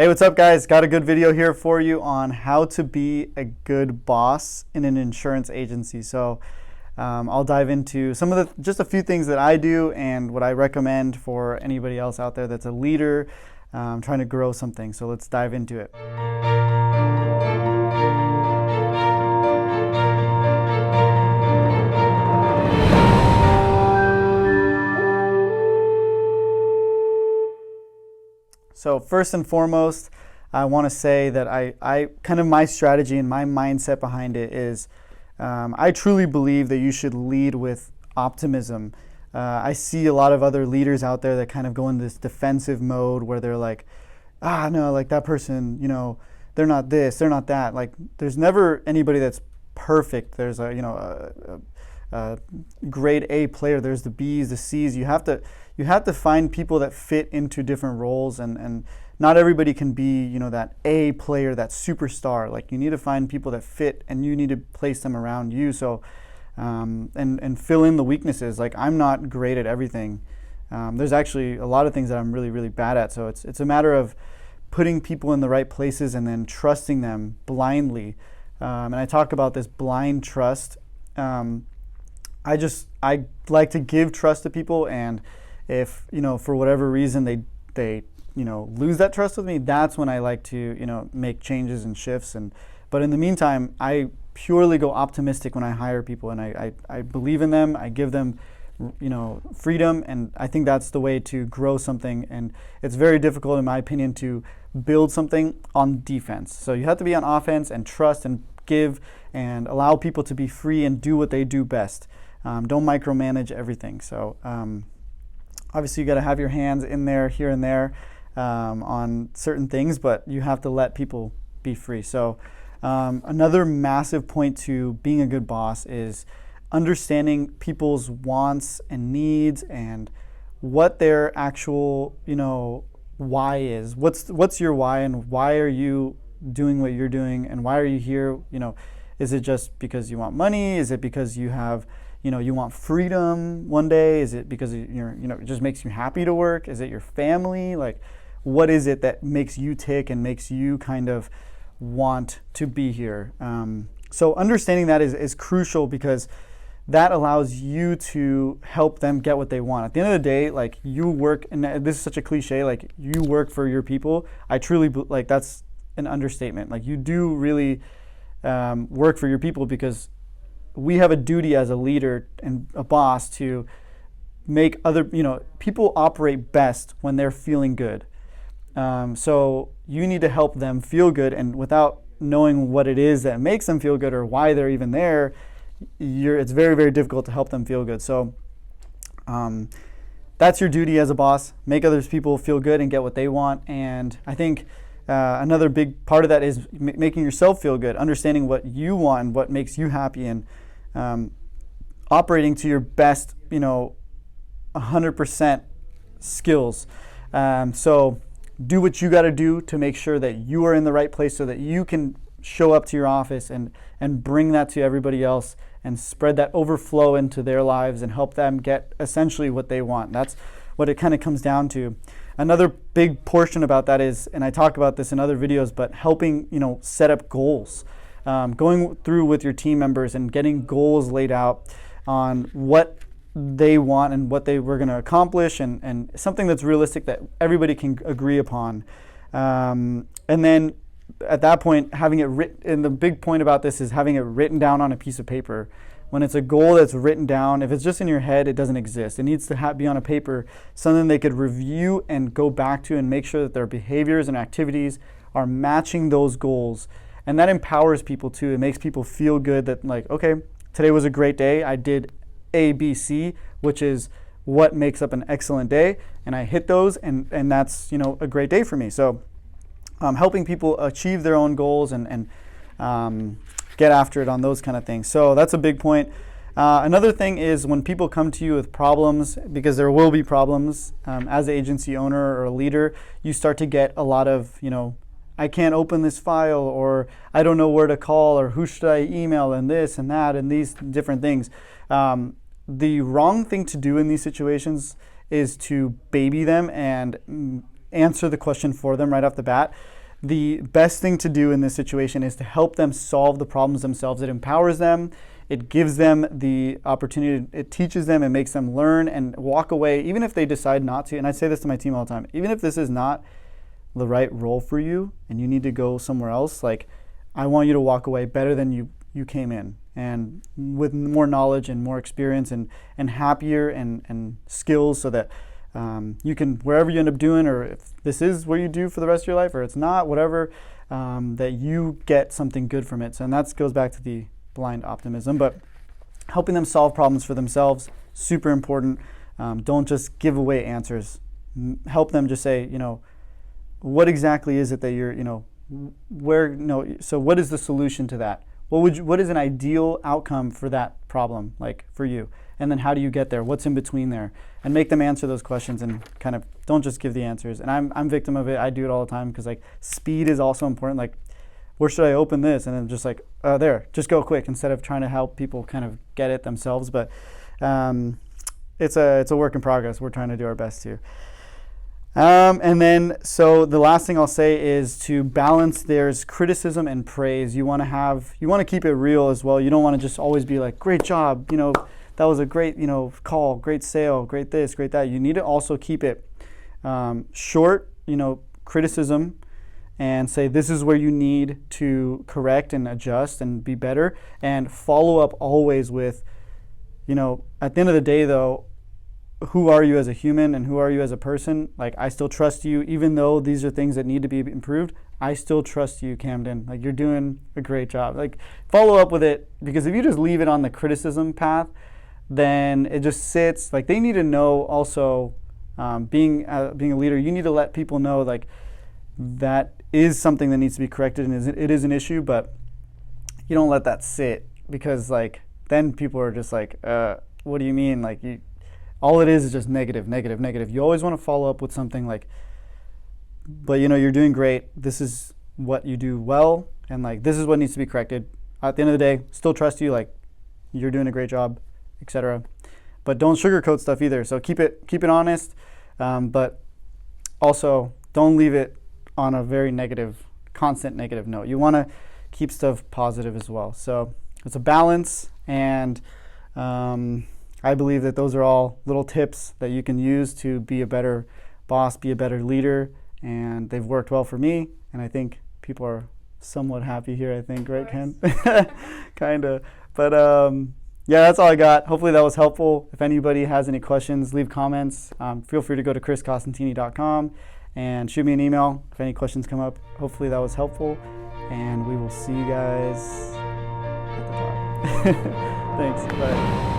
Hey, what's up, guys? Got a good video here for you on how to be a good boss in an insurance agency. I'll dive into just a few things that I do and what I recommend for anybody else out there that's a leader trying to grow something. So let's dive into it. So first and foremost, I want to say that I kind of my strategy and my mindset behind it is I truly believe that you should lead with optimism. I see a lot of other leaders out there that kind of go in this defensive mode where they're like, no, like that person, they're not this, they're not that. Like there's never anybody that's perfect. There's a grade A player, there's the B's, the C's. You have to find people that fit into different roles, and not everybody can be, that A player, that superstar. Like you need to find people that fit, and you need to place them around you. So, and fill in the weaknesses. Like I'm not great at everything. There's actually a lot of things that I'm really, really bad at. So it's a matter of putting people in the right places and then trusting them blindly. And I talk about this blind trust. I like to give trust to people, and if for whatever reason they lose that trust with me, that's when I like to make changes and shifts. But in the meantime, I purely go optimistic when I hire people, and I believe in them. I give them freedom, and I think that's the way to grow something. And it's very difficult, in my opinion, to build something on defense. So you have to be on offense and trust and give and allow people to be free and do what they do best. Don't micromanage everything. So obviously you got to have your hands in there here and there on certain things, but you have to let people be free. So another massive point to being a good boss is understanding people's wants and needs and what their actual why is. What's your why, and why are you doing what you're doing, and why are you here? Is it just because you want money? Is it because you have you want freedom one day? Is it because it just makes you happy to work? Is it your family? Like, what is it that makes you tick and makes you kind of want to be here? So understanding that is crucial, because that allows you to help them get what they want. At the end of the day, like you work, and this is such a cliche, like you work for your people. I truly, like that's an understatement. Like you do really work for your people, because we have a duty as a leader and a boss to make other, people operate best when they're feeling good. So you need to help them feel good, and without knowing what it is that makes them feel good or why they're even there, it's very, very difficult to help them feel good. So that's your duty as a boss: make other people feel good and get what they want. And I think another big part of that is making yourself feel good, understanding what you want and what makes you happy, and operating to your best, 100% skills. So do what you got to do to make sure that you are in the right place, so that you can show up to your office and bring that to everybody else and spread that overflow into their lives and help them get essentially what they want. That's what it kind of comes down to. Another big portion about that is, and I talk about this in other videos, but helping set up goals. Going through with your team members and getting goals laid out on what they want and what they were going to accomplish, and something that's realistic that everybody can agree upon. And then at that point, having it written, and the big point about this is having it written down on a piece of paper. When it's a goal that's written down, if it's just in your head, it doesn't exist. It needs to be on a paper, something they could review and go back to and make sure that their behaviors and activities are matching those goals. And that empowers people too. It makes people feel good that, like, okay, today was a great day. I did A, B, C, which is what makes up an excellent day. And I hit those, and that's, a great day for me. So helping people achieve their own goals and get after it on those kind of things. So that's a big point. Another thing is when people come to you with problems, because there will be problems as an agency owner or a leader, you start to get a lot of, I can't open this file, or I don't know where to call, or who should I email, and this and that and these different things. The wrong thing to do in these situations is to baby them and answer the question for them right off the bat. The best thing to do in this situation is to help them solve the problems themselves. It empowers them. It gives them the opportunity. It teaches them and makes them learn and walk away, even if they decide not to. And I say this to my team all the time, even if this is not the right role for you and you need to go somewhere else, like, I want you to walk away better than you came in, and with more knowledge and more experience and happier and skills, so that you can, wherever you end up doing, or if this is what you do for the rest of your life or it's not, whatever, that you get something good from it. So, and that goes back to the blind optimism, but helping them solve problems for themselves, super important. Don't just give away answers. Help them just say, what exactly is it that you're, so what is the solution to that? What is an ideal outcome for that problem, like for you? And then how do you get there? What's in between there? And make them answer those questions, and kind of don't just give the answers. And I'm victim of it. I do it all the time, because like speed is also important. Like, where should I open this? And then just like, there, just go quick, instead of trying to help people kind of get it themselves. But it's a work in progress. We're trying to do our best to. And then, so the last thing I'll say is to balance. There's criticism and praise. You want to keep it real as well. You don't want to just always be like, great job, that was a great, call, great sale, great this, great that. You need to also keep it short, criticism, and say, this is where you need to correct and adjust and be better, and follow up always with, at the end of the day though, who are you as a human and who are you as a person? Like, I still trust you, even though these are things that need to be improved. I still trust you, Camden. Like, you're doing a great job. Like, follow up with it, because if you just leave it on the criticism path, then it just sits. Like, they need to know also, being a leader, you need to let people know, like, that is something that needs to be corrected, and it is an issue, but you don't let that sit, because like, then people are just like, what do you mean? Like, all it is just negative, negative, negative. You always want to follow up with something like, but you're doing great. This is what you do well, and like, this is what needs to be corrected. At the end of the day, still trust you. Like, you're doing a great job, etc. But don't sugarcoat stuff either. So keep it honest, but also don't leave it on a very negative, constant negative note. You want to keep stuff positive as well. So it's a balance, and I believe that those are all little tips that you can use to be a better boss, be a better leader, and they've worked well for me, and I think people are somewhat happy here, I think, right, Ken? Kind of. But yeah, that's all I got. Hopefully that was helpful. If anybody has any questions, leave comments. Feel free to go to chriscostantini.com and shoot me an email if any questions come up. Hopefully that was helpful, and we will see you guys at the top. Thanks. Bye.